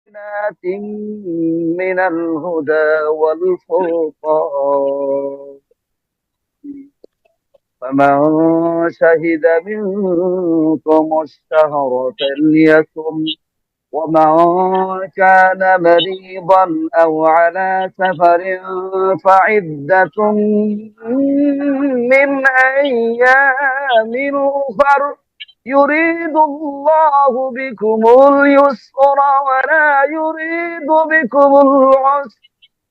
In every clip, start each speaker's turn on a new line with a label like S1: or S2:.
S1: بينات من الهدى والفرقان فمن شهد منكم الشهر فليصم ومن كان مريضا أو على سفر فعدة من أيام أخر يريد الله بكم اليسر ولا يريد بكم العسر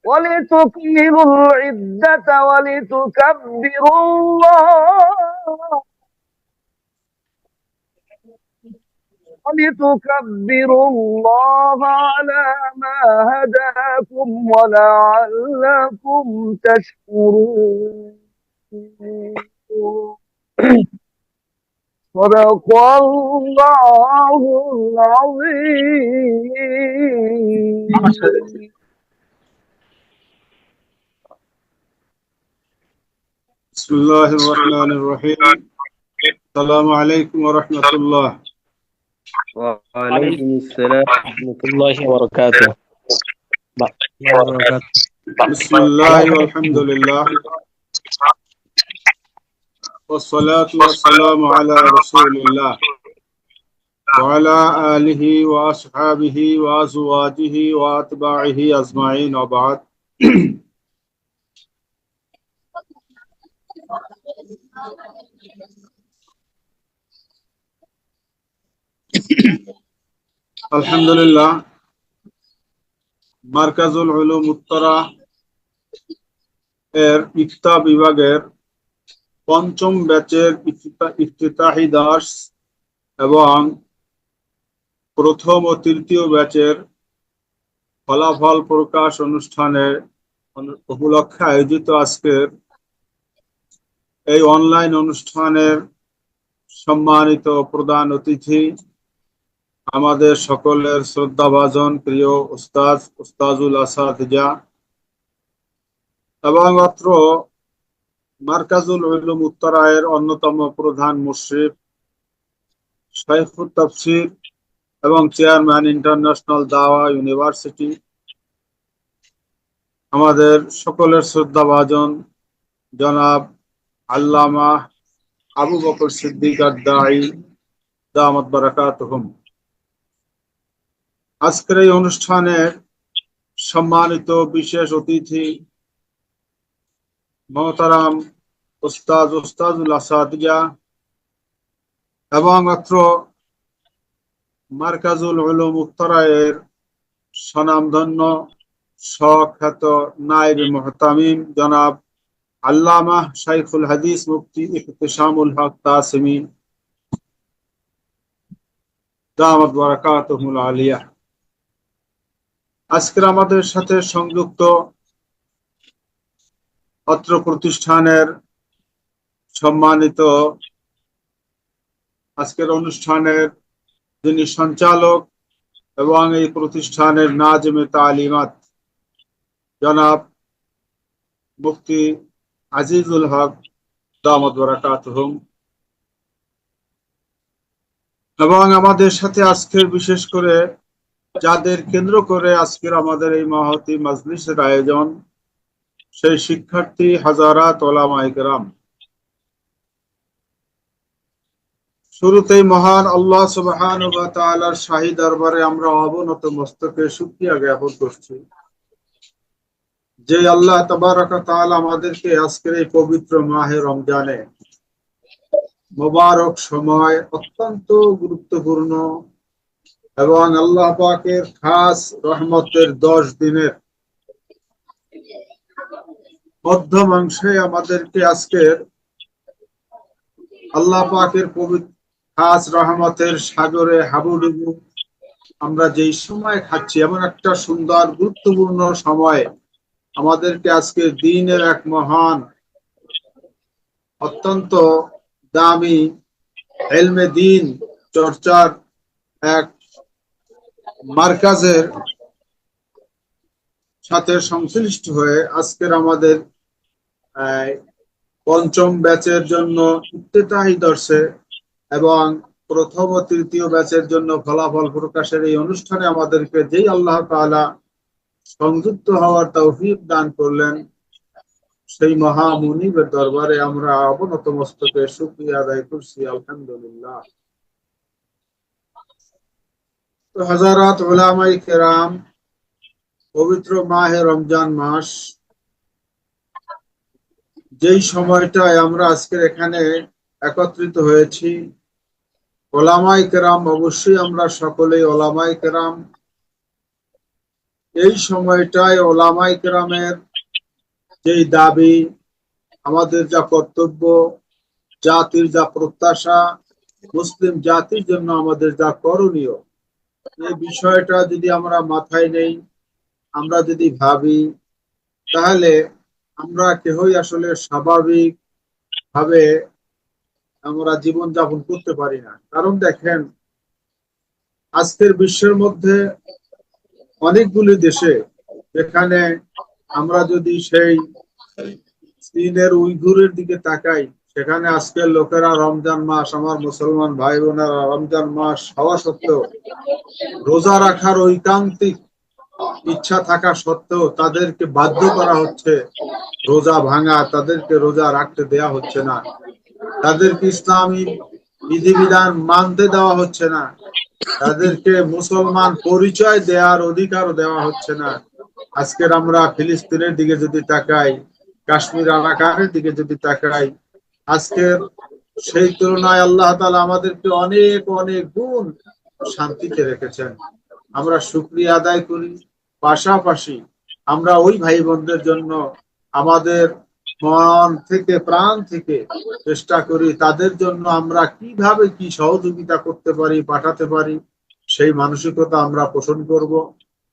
S1: ولتكملوا العدة ولتكبروا الله على ما هداكم ولعلكم تشكرون. صدق الله العظيم.
S2: بسم الله الرحمن الرحيم. السلام عليكم ورحمة الله.
S3: وعليكم السلام ورحمة الله وبركاته.
S2: بسم الله والحمد لله والصلاة والسلام على رسول الله وعلى آله وأصحابه وأزواجه وأتباعه أجمعين وبعد. আলহামদুলিল্লাহ, মার্কাজুল উলুম উত্তরা এর ইফতা বিভাগের পঞ্চম ব্যাচের ইফতিতাহি দার্স এবং প্রথম ও তৃতীয় ব্যাচের ফলাফল প্রকাশ অনুষ্ঠানের উপলক্ষে আয়োজিত আজকের এই অনলাইন অনুষ্ঠানের সম্মানিত প্রধান অতিথি, আমাদের সকলের শ্রদ্ধাভাজন প্রিয় উস্তাজুল আসাতিজা এবং অত্র মার্কাজুল উলুম উত্তরায়ের অন্যতম প্রধান মুশরিফ, শাইখুত তাফসীর এবং চেয়ারম্যান ইন্টারন্যাশনাল দাওয়া ইউনিভার্সিটি, আমাদের সকলের শ্রদ্ধাভাজন জনাব আল্লামা আবু বকর সিদ্দিক আদ-দাঈ দামাত বারাকাতুহুম। আজকের এই অনুষ্ঠানের সম্মানিত বিশেষ অতিথি মহতারাম ওস্তাজুল আসাতিজা এবং অত্র মার্কাজুল উলুম উত্তরায়ের স্বনামধন্য সখ্যাত নায়েব মুহতামিম জনাব আল্লামা শাইখুল হাদিস মুফতি ইহতিশামুল হক তাসিমি দামাত বারাকাতুহুল আলিয়া, আজকের আমাদের সাথে সংযুক্ত অত্র প্রতিষ্ঠানের সম্মানিত আজকের অনুষ্ঠানের যিনি সঞ্চালক এবং এই প্রতিষ্ঠানের নাজমে তালিমাত জনাব মুফতি আজিজুল হক দামাত বারাকাতুহুম, এবং আমাদের সাথে আজকের বিশেষ করে যাদের কেন্দ্র করে আজকের আমাদের এই মহতী মাজলিসের আয়োজন, সেই শিক্ষার্থী হাজারাত ওলামায়ে কেরাম। শুরুতেই মহান আল্লাহ সুবহানাহু ওয়া তাআলার শাহী দরবারে আমরা অবনত মস্তকে শুকরিয়া জ্ঞাপন করছি যে আল্লাহ তাবারক ওয়া তাআলা আমাদেরকে আজকের এই পবিত্র মাহে রমজানে মোবারক সময়, অত্যন্ত গুরুত্বপূর্ণ এবং আল্লাহ পাকের খাস রহমতের 10 দিনের মধ্যমাংশে আমাদেরকে আজকের আল্লাহ পাকের পবিত্র খাস রহমতের সাগরে হাবুডুবু আমরা যেই সময় খাচ্ছি, এমন একটা সুন্দর গুরুত্বপূর্ণ সময় আমাদেরকে আজকে দিনের এক মহান অত্যন্ত দামি ইলমে দ্বীন চর্চার এক মার্কাজের সাথে সংশ্লিষ্ট হয়ে আজকের আমাদের পঞ্চম ব্যাচের জন্য ইফতিতাহি দর্শে এবং প্রথম ও তৃতীয় ব্যাচের জন্য ফলাফল প্রকাশের এই অনুষ্ঠানে আমাদেরকে যেই আল্লাহ তাআলা সংযুক্ত হওয়ার তৌফিক দান করলেন, সেই মহা মুনিবের দরবারে আমরা অবনত মস্তকে শুকরিয়া আদায় করছি। আলহামদুলিল্লাহ। তো হযরত উলামায়ে কেরাম, পবিত্র মাহে রমজান মাস, যেই সময়টায় আমরা আজকে এখানে একত্রিত হয়েছি, ওলামায়ে কেরাম, অবশ্যই আমরা সকলেই ওলামায়ে কেরাম। এই সময়টায় ওলামায়ে কেরামের যেই দাবি, আমাদের যা কর্তব্য, জাতির যা প্রত্যাশা, মুসলিম জাতির জন্য আমাদের যা করণীয়, এই বিষয়টা যদি আমরা মাথায় নেই, আমরা যদি ভাবি, তাহলে আমরা কেহই আসলে স্বাভাবিক ভাবে আমরা জীবন যাপন করতে পারি না। কারণ দেখেন, আজকের বিশ্বের মধ্যে অনেকগুলি দেশে, যেখানে আমরা যদি সেই চীনের উইঘুরের দিকে তাকাই, সেখানে আজকের লোকেরা রমজান মাস, আমার মুসলমান ভাই বোনেরা, রমজান মাস হওয়া সত্ত্বেও, রোজা রাখার ঐকান্তিক ইচ্ছা থাকা সত্ত্বেও তাদেরকে বাধ্য করা হচ্ছে রোজা ভাঙা, তাদেরকে রোজা রাখতে দেয়া হচ্ছে না, তাদেরকে ইসলামী বিধিবিধান মানতে দেওয়া হচ্ছে না, তাদেরকে মুসলমান পরিচয় দেওয়ার অধিকারও দেওয়া হচ্ছে না। আজকের আমরা ফিলিস্তিনের দিকে যদি তাকাই, কাশ্মীর এলাকার দিকে যদি তাকাই, আজকের সেই তুলনায় আল্লাহ তাআলা আমাদেরকে অনেক অনেক গুণ শান্তিতে রেখেছেন। আমরা শুকরিয়া আদায় করি, পাশাপাশি আমরা ওই ভাই বোনদের জন্য আমাদের মন থেকে, প্রাণ থেকে চেষ্টা করি তাদের জন্য আমরা কিভাবে কি সহযোগিতা করতে পারি, পাঠাতে পারি, সেই মানসিকতা আমরা পোষণ করব।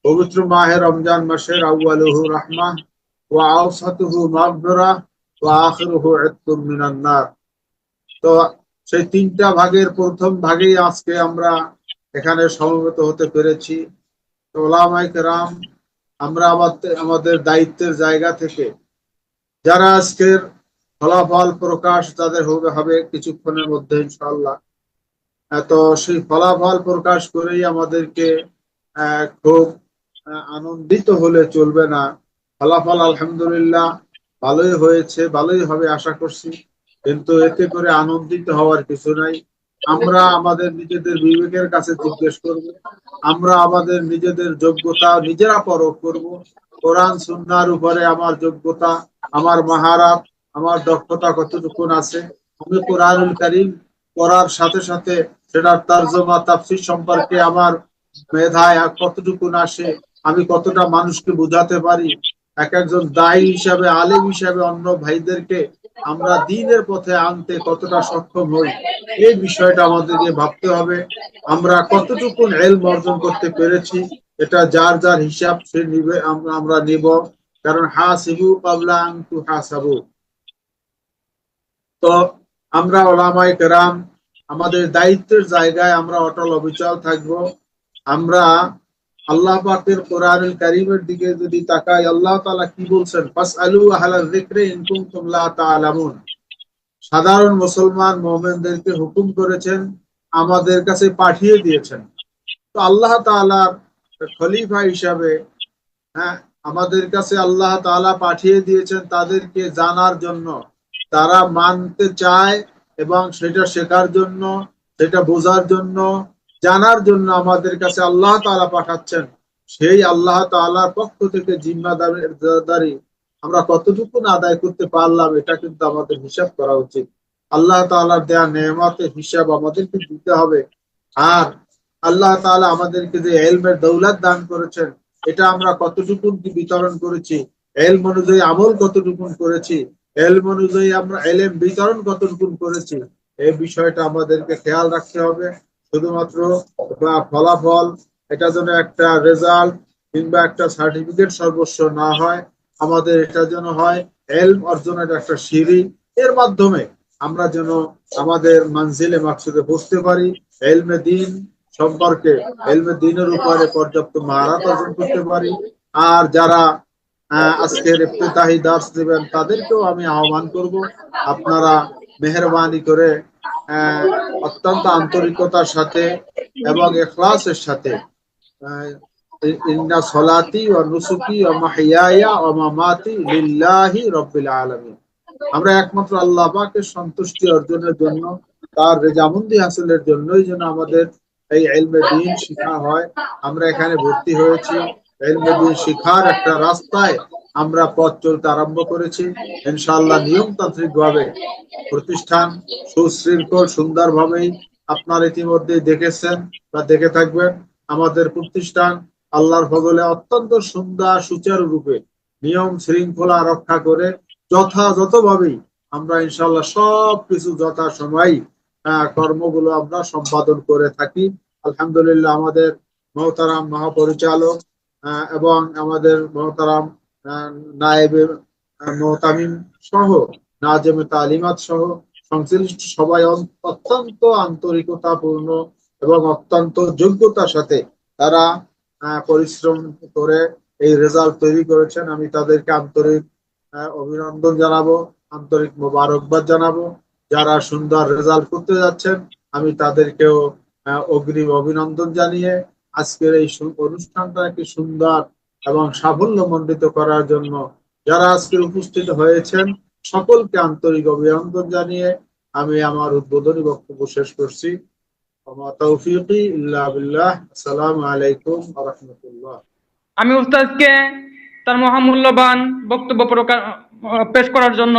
S2: পবিত্র মাহে রমজান মাসের আউয়ালুহু রাহমাহ ওয়া আওসাতুহু মাগফিরাহ ওয়া আখিরুহু ইতকুম মিনান নার। তো সেই তিনটা ভাগের প্রথম ভাগেই আজকে আমরা এখানে সমবেত হতে পেরেছি। তো ওলামায়ে কেরাম, আমরা আমাদের দায়িত্বের জায়গা থেকে, যারা আজকের ফলাফল প্রকাশ তাদের হবে কিছুক্ষণের মধ্যে ইনশাআল্লাহ, তো সেই ফলাফল প্রকাশ করেই আমাদেরকে খুব আনন্দিত হলে চলবে না। ফলাফল আলহামদুলিল্লাহ ভালোই হয়েছে, ভালোই হবে আশা করছি, কিন্তু এতে করে আনন্দিত হওয়ার কিছু নাই। আমরা আমাদের নিজেদের বিবেকের কাছে জিজ্ঞেস করব, আমরা আমাদের নিজেদের যোগ্যতা নিজেরা পরখ করব। কোরআন সুন্নাহর উপরে আমার যোগ্যতা, আমার মাহারাত, আমার দক্ষতা কতটুকু আছে। আমি কোরআনুল কারীম পড়ার সাথে সাথে সেটার তরজমা তাফসীর সম্পর্কে আমার মেধায় কতটুকু আসে, আমি কতটা মানুষকে বোঝাতে পারি, এক একজন দায়ী হিসাবে, আলেম হিসাবে অন্য ভাইদেরকে আমরা দ্বীনের পথে আনতে কতটা সক্ষম হই, এই বিষয়টা আমাদেরকে ভাবতে হবে। আমরা কতটুকু ইলম অর্জন করতে পেরেছি, এটা যার যার হিসাব সে নিবে, আমরা নিব। কারণ হাসিবু ক্বাবলা আন তুহাসাবু। তো আমরা ওলামায়ে কেরাম আমাদের দায়িত্বের জায়গায় আমরা অটল অবিচল থাকব। আমরা আল্লাহ পাকের কোরআনুল কারীমের দিকে যদি তাকাই, আল্লাহ তাআলা কি বলছেন? ফাসআলু আহলায যিকরি ইন কুনতুম লা তা'লামুন। সাধারণ মুসলমান মুমিনদেরকে হুকুম করেছেন, আমাদের কাছে পাঠিয়ে দিয়েছেন। তো আল্লাহ তাআলার খলিফা হিসাবে, হ্যাঁ, আমাদের কাছে আল্লাহ তাআলা পাঠিয়ে দিয়েছেন তাদেরকে জানার জন্য, তারা মানতে চায় এবং সেটা শেখার জন্য, সেটা বোঝার জন্য, জানার জন্য আমাদের কাছে আল্লাহ তাআলা পাঠাচ্ছেন। সেই আল্লাহ তাআলার পক্ষ থেকে জিম্মাদারি আমরা কতটুকু আদায় করতে পারলাম, এটা কিন্তু আমাদের হিসাব করা উচিত। আল্লাহ তাআলার দেয়া নেয়ামতের হিসাব আমাদেরকে দিতে হবে। আর আল্লাহ তাআলা আমাদেরকে যে ইলমের দৌলত দান করেছেন, এটা আমরা কতটুকু বিতরণ করেছি, ইলম অনুযায়ী আমল কতটুকু করেছি, ইলম অনুযায়ী আমরা ইলম বিতরণ কতটুকু করেছি, এই বিষয়টা আমাদেরকে খেয়াল রাখতে হবে। শুধুমাত্র ফলাফল, এটা যেন একটা রেজাল্ট কিংবা একটা সার্টিফিকেট সর্বস্ব না হয়, আমাদের এটা যেন হয় ইলম অর্জনের একটা সিঁড়ি। এর মাধ্যমে আমরা যেন আমাদের মানজিলে মাকসুদে পৌঁছতে পারি, ইলমে দ্বীন সম্পর্কে, ইলমে দ্বীনের উপরে পর্যাপ্ত মাহারাত অর্জন করতে পারি। আর যারা আজকের ইফতিতাহি দার্স দিবেন, তাদেরকেও আমি আহ্বান করব, আপনারা মেহেরবানি করে অত্যন্ত আন্তরিকতার সাথে এবং ইখলাসের সাথে ইন্না সলাতি ওয়া নুসুকি ওয়া মাহইয়ায়া ওয়া মামাতি লিল্লাহি রাব্বিল আলামিন। আমরা একমাত্র আল্লাহ পাকের সন্তুষ্টি অর্জনের জন্য, তার রেজামন্দি হাসিলের জন্যই যেন আমাদের এই ইলমে দ্বীন শিখা হয়। আমরা এখানে ভর্তি হয়েছি ইলমে দ্বীন শিখার একটা রাস্তায় আমরা পথ চলতে আরম্ভ করেছি। ইনশাআল্লাহ নিয়মতান্ত্রিক ভাবে প্রতিষ্ঠান সুশৃঙ্খল সুন্দরভাবেই আপনার ইতিমধ্যে দেখেছেন বা দেখে থাকবেন। আমাদের প্রতিষ্ঠান আল্লাহর ফজলে অত্যন্ত সুন্দর সুচারু রূপে নিয়ম শৃঙ্খলা রক্ষা করে যথাযথভাবেই আমরা ইনশাআল্লাহ সব কিছু যথাসময় কর্মগুলো আমরা সম্পাদন করে থাকি। আলহামদুলিল্লাহ আমাদের মহতারাম মহাপরিচালক এবং আমাদের মহতারাম নায়েবে মোহতামিম সহ নাজেমে তালিমাত সহ সংশ্লিষ্ট সবাই অত্যন্ত আন্তরিকতাপূর্ণ এবং অত্যন্ত যোগ্যতার সাথে তারা পরিশ্রম করে এই রেজাল্ট তৈরি করেছেন। আমি তাদেরকে আন্তরিক অভিনন্দন জানাবো, আন্তরিক মোবারকবাদ জানাবো। যারা সুন্দর রেজাল্ট করতে যাচ্ছেন আমি তাদেরকেও অগ্রিম অভিনন্দন জানিয়ে আজকের এই অনুষ্ঠানটাকে সুন্দর এবং সাফল্যমণ্ডিত করার জন্য যারা আজকে উপস্থিত হয়েছেন সকলকে আন্তরিক অভিনন্দন জানিয়ে আমি আমার উদ্বোধনী বক্তব্য শেষ করছি। তৌফিকি ইল্লা বিল্লাহ। আসসালামু আলাইকুম ওয়া রাহমাতুল্লাহ।
S4: আমি উস্তাদকে তার মহামূল্যবান বক্তব্য পেশ করার জন্য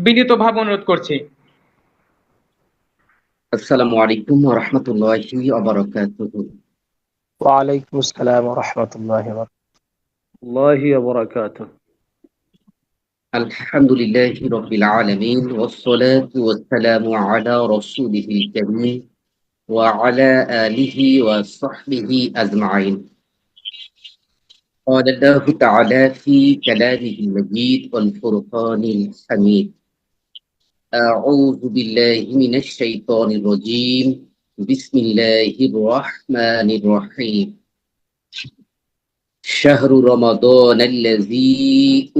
S4: বিনীতভাবে অনুরোধ করছি।
S5: আসসালামু আলাইকুম ওয়া রাহমাতুল্লাহি ওয়া বারাকাতুহু।
S3: وعليكم السلام ورحمة الله وبركاته.
S5: আলহামদুলিল্লাহি রাব্বিল আলামিন ওয়াসসালাতু ওয়াসসালামু আলা রাসূলিহিল কারীম ওয়া আলা আলিহি ওয়া সাহবিহি আজমাইন। قال الله تعالى في كلامه المجيد والفرقان الحميد: أعوذ بالله من الشيطان الرجيم بسم الله الرحمن الرحيم شهر رمضان الذي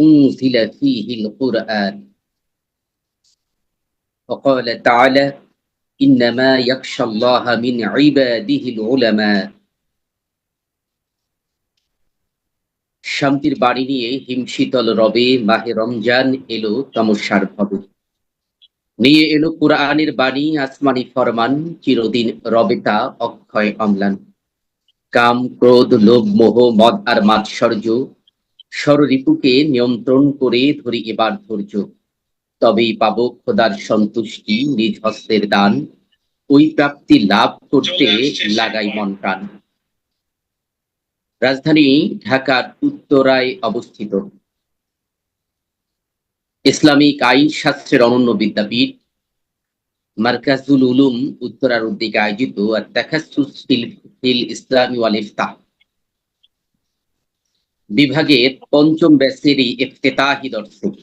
S5: أنزل فيه القرآن وقال تعالى إنما يخشى الله من عباده العلماء। শান্তির বাণী নিয়ে হিমশীতল রবে মাহে রমজান এলো তমস্যার ভবে, নিয়ে এলো কুরআনের বাণী আসমানি ফরমান, চিরদিন রবে তা অক্ষয় অম্লান। কাম ক্রোধ লোভ মোহ মদ আর মাৎসর্য ষড়রিপুকে নিয়ন্ত্রণ করে ধরি এবার ধৈর্য, তবেই পাবো খোদার সন্তুষ্টি নিজ হস্তের দান, ওই প্রাপ্তি লাভ করতে লাগাই মন প্রাণ। রাজধানী ঢাকার উত্তরায় অবস্থিত ইসলামিক আইন শাস্ত্রের অনন্য বিদ্যাপীঠ মারকাজুল উলুম উত্তরার উদ্যোগে আয়োজিত আত-তাখাসসুস ফিল ইসলামি ওয়াল ইফতাহ বিভাগের পঞ্চম ব্যাচের ইফতিতাহি দর্শক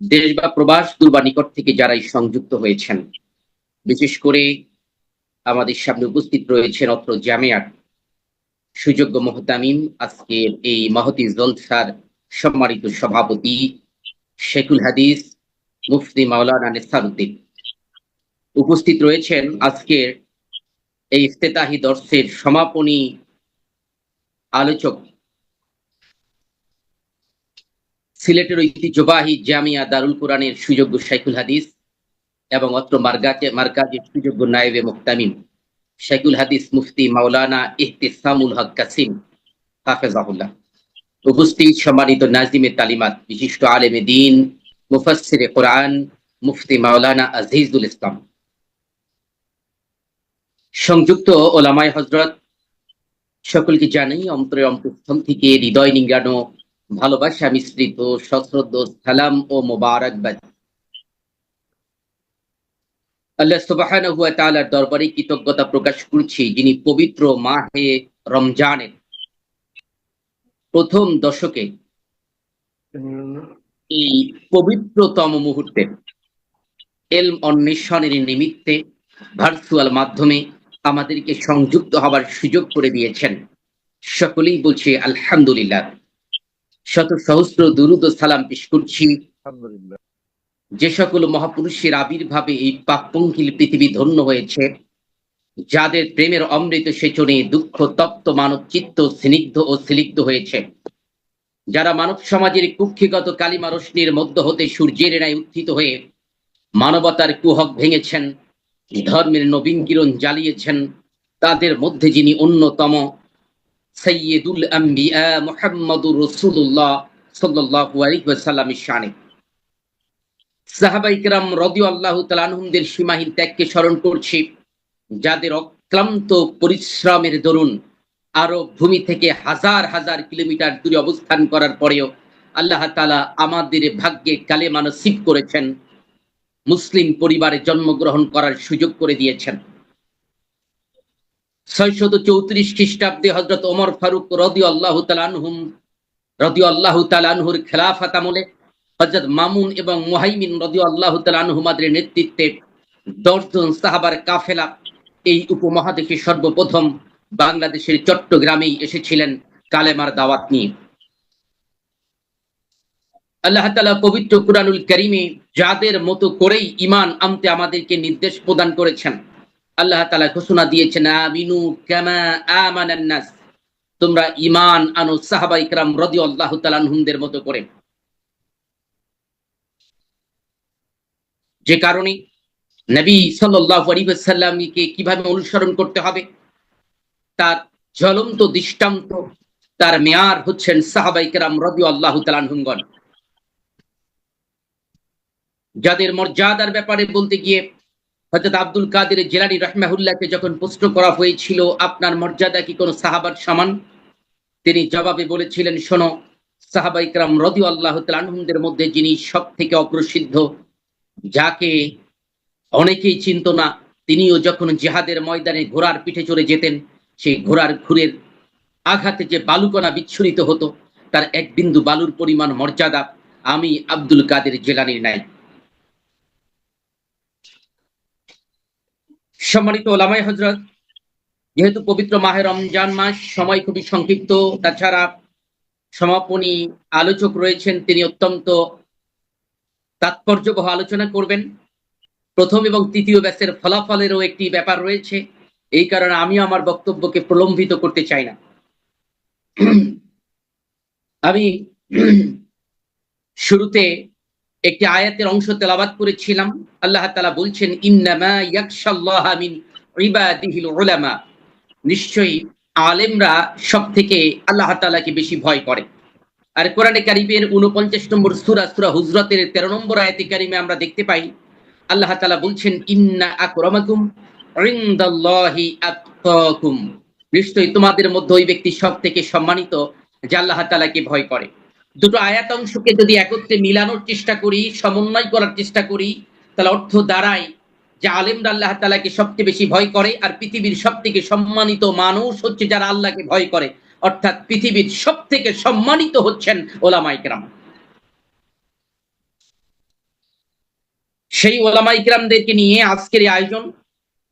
S5: দেশ বা প্রবাস দূর বা নিকট থেকে যারাই সংযুক্ত হয়েছেন, বিশেষ করে আমাদের সামনে উপস্থিত রয়েছেন অত্র জামিয়ার সুযোগ্য মুহতামিম, আজকের এই মহতি জলসার সম্মানিত সভাপতি শেখুল হাদিস মুফতি মাওলানা নেসারউদ্দিন, উপস্থিত রয়েছেন আজকের এই ইফতিতাহি দর্শের সমাপনী আলোচক সিলেটের ঐতিহ্যবাহী জামিয়া দারুল কোরআনের সুযোগ্য শেখুল হাদিস এবং অত্র মার্কাজের সুযোগ্য নায়েবে মুহতামিম শেখুল হাদিস মুফতি মাওলানা ইহতিসামুল হক কাসিম হাফেজাহুল্লাহ, উপস্থিত সম্মানিত নাজিমে তালিমাত বিশিষ্ট আলেমে দ্বীন মুফাসসিরে কোরআন মুফতি মাওলানা আজিজুল ইসলাম, সংযুক্ত ওলামায়ে হযরত সকলকে জানাই অন্তরের অন্তঃস্থল থেকে হৃদয় নিংড়ানো ভালোবাসা মিশ্রিত সশ্রদ্ধ সালাম ও মোবারকবাদ। আল্লাহ সুবহানাহু ওয়া তাআলার দরবারে কৃতজ্ঞতা প্রকাশ করছি, যিনি পবিত্র মাহে রমজানের প্রথম দশকে এই পবিত্রতম মুহূর্তে ইলম অন্বেষণের নিমিত্তে ভার্চুয়াল মাধ্যমে আমাদেরকে সংযুক্ত হবার সুযোগ করে দিয়েছেন। সকলেই বলছে আলহামদুলিল্লাহ। শত সহস্র দুরূদ ও সালাম পেশ করছি যে সকল মহাপুরুষের আবির্ভাবে এই পাপপঙ্কিল পৃথিবী ধন্য হয়েছে, যাদের প্রেমের অমৃত সেচনে দুঃখ তপ্ত মানব চিত্ত স্নিগ্ধ ও স্নিগ্ধ হয়েছে, যারা মানব সমাজের কুক্ষিগত কালিমা রশ্মির মধ্য হতে সূর্যের ন্যায় উত্থিত হয়ে মানবতার কুহক ভেঙেছেন, ধর্মের নবীন কিরণ জ্বালিয়েছেন, তাদের মধ্যে যিনি অন্যতম সাইয়্যিদুল আম্বিয়া মুহাম্মদুর রাসূলুল্লাহ সাল্লাল্লাহু আলাইহি ওয়াসাল্লামের শানে সাহাবায়ে কেরাম রাদিয়াল্লাহু তাআলা আনহুমদের সীমাহীন ত্যাগকে স্মরণ করছি, যাদের অক্লান্ত পরিশ্রমের দরুন আরব ভূমি থেকে হাজার হাজার কিলোমিটার দূরে অবস্থান করার পরেও আল্লাহ তাআলা আমাদের ভাগ্যে কালেমা নসিব করেছেন, মুসলিম পরিবারে জন্মগ্রহণ করার সুযোগ করে দিয়েছেন। 634 খ্রিস্টাব্দে হযরত ওমর ফারুক রাদিয়াল্লাহু তাআলা আনহুর খেলাফত আমলে হযরত মামুন এবং মুহাইমিন রাদিয়াল্লাহু তাআলা আনহুমাদের নেতৃত্বে 10 জন সাহাবার কাফেলা এই উপমহাদেশে সর্বপ্রথম বাংলাদেশের চট্টগ্রামেই এসেছিলেন কালেমার দাওয়াত নিয়ে। আল্লাহ তাআলা পবিত্র কুরআনুল কারীমে যাদের মতো করেই ঈমান আনতে আমাদেরকে নির্দেশ প্রদান করেছেন, আল্লাহ তাআলা ঘোষণা দিয়েছেন আমিনু কামা আমানান নাস, তোমরা ঈমান আনো সাহাবায়ে কেরাম রাদিয়াল্লাহু তাআলা আনহুমদের মতো করে। যে কারণে নবী সাল্লাল্লাহু আলাইহি ওয়াসাল্লামকে কিভাবে অনুসরণ করতে হবে তার জ্বলন্ত দৃষ্টান্ত, তার মেয়ার হচ্ছেন সাহাবায়ে কেরাম রাদিয়াল্লাহু তাআলা আনহুমগণ, যাদের মর্যাদার ব্যাপারে বলতে গিয়ে হযরত আব্দুল কাদের জিলানী রাহিমাহুল্লাহকে যখন প্রশ্ন করা হয়েছিল আপনার মর্যাদা কি কোনো সাহাবার সমান, তিনি জবাবে বলেছিলেন, শোনো, সাহাবায়ে কেরাম রাদিয়াল্লাহু তাআলা আনহুমদের মধ্যে যিনি সবথেকে অপ্রসিদ্ধ, যাকে অনেকেই চিনত না, তিনিও যখন জিহাদের ময়দানে ঘোড়ার পিঠে চড়ে যেতেন, সেই ঘোড়ার খুরের আঘাতে যে বালুকণা বিচ্ছুরিত হতো, তার এক বিন্দু বালুর পরিমাণ মর্যাদা আমি আব্দুল কাদের জিলানীর নাই। সম্মানিত ওলামায়ে হযরত, যেহেতু পবিত্র মাহে রমজান মাস, সময় খুবই সংক্ষিপ্ত, তাছাড়া সমাপনী আলোচক রয়েছেন, তিনি অত্যন্ত তাৎপর্যবহ আলোচনা করবেন। প্রথম এবং তৃতীয় ব্যাচের ফলাফলেরও একটি ব্যাপার রয়েছে, এই কারণে আমি আমার বক্তব্যকে প্রলম্বিত করতে চাই না। আমি শুরুতে একটি আয়াতের অংশ তেলাওয়াত করেছিলাম। আল্লাহ তাআলা বলছেন ইন্নামা ইয়াখশাল্লাহা মিন ইবাদিহিল উলামা, নিশ্চয়ই আলেমরা সবথেকে আল্লাহ তাআলাকে বেশি ভয় করে। আর কোরআনে কারীমের 49 নম্বর সূরা হুজরাতের 13 নম্বর আয়াতে কারীমে আমরা দেখতে পাই আল্লাহ তাআলা বলছেন ইন্না আকরামাকুম ইনদাল্লাহি আতকাকুম, নিশ্চয়ই তোমাদের মধ্যে ওই ব্যক্তি সবথেকে সম্মানিত যে আল্লাহ তাআলাকে ভয় করে। দুটো আয়াত অংশকে যদি একত্রে মিলানোর চেষ্টা করি, সমন্বয় করার চেষ্টা করি, তাহলে অর্থ দাঁড়ায় যে আলেমরা আল্লাহ তাআলাকে সবচেয়ে বেশি ভয় করে, আর পৃথিবীর সবথেকে সম্মানিত মানুষ হচ্ছে যারা আল্লাহকে ভয় করে, অর্থাৎ পৃথিবীর সবথেকে সম্মানিত হচ্ছেন ওলামায়ে কেরাম। সেই ওলামায়ে কেরামদেরকে নিয়ে আজকের এই আয়োজন,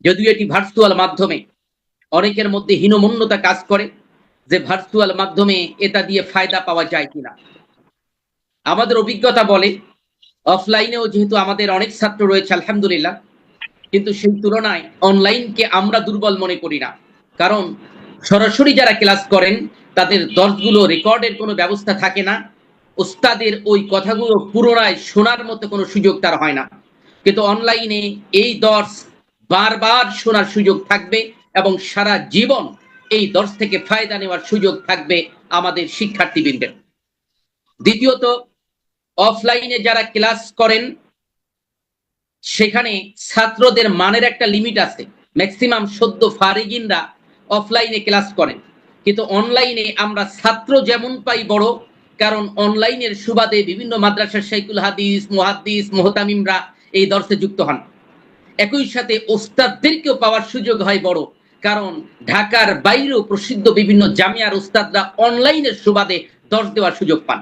S5: যদিও এটি ভার্চুয়াল মাধ্যমে, অনেকের মধ্যে হীনমন্যতা কাজ করে যে ভার্চুয়াল মাধ্যমে এটা দিয়ে ফায়দা পাওয়া যায় কিনা। আমাদের অভিজ্ঞতা বলে অফলাইনেও যেহেতু আমাদের অনেক ছাত্র রয়েছে আলহামদুলিল্লাহ, কিন্তু সেই তুলনায় অনলাইনকে আমরা দুর্বল মনে করি না, কারণ সরাসরি যারা ক্লাস করেন তাদের দর্শগুলো রেকর্ডের কোনো ব্যবস্থা থাকে না, ওস্তাদের ওই কথাগুলো পুনরায় শোনার মতো কোনো সুযোগ তার হয় না। কিন্তু অনলাইনে এই দর্শ বারবার শোনার সুযোগ থাকবে এবং সারা জীবন এই দর্শ থেকে ফায়দা নেওয়ার সুযোগ থাকবে আমাদের শিক্ষার্থীবৃন্দের। দ্বিতীয়ত, অফলাইনে যারা ক্লাস করেন সেখানে ছাত্রদের মানের একটা লিমিট আছে, ম্যাক্সিমাম সদ্য ফারিগিনরা অফলাইনে ক্লাস করেন, কিন্তু অনলাইনে আমরা ছাত্র যেমন পাই বড়, কারণ অনলাইনের সুবাদে বিভিন্ন মাদ্রাসার শাইখুল হাদিস, মুহাদ্দিস, মুহতামিমরা এই দর্শে যুক্ত হন। একই সাথে ওস্তাদদেরকেও পাওয়ার সুযোগ হয় বড়, কারণ ঢাকার বাইরেও প্রসিদ্ধ বিভিন্ন জামিয়ার ওস্তাদরা অনলাইনের সুবাদে দর্শ দেওয়ার সুযোগ পান।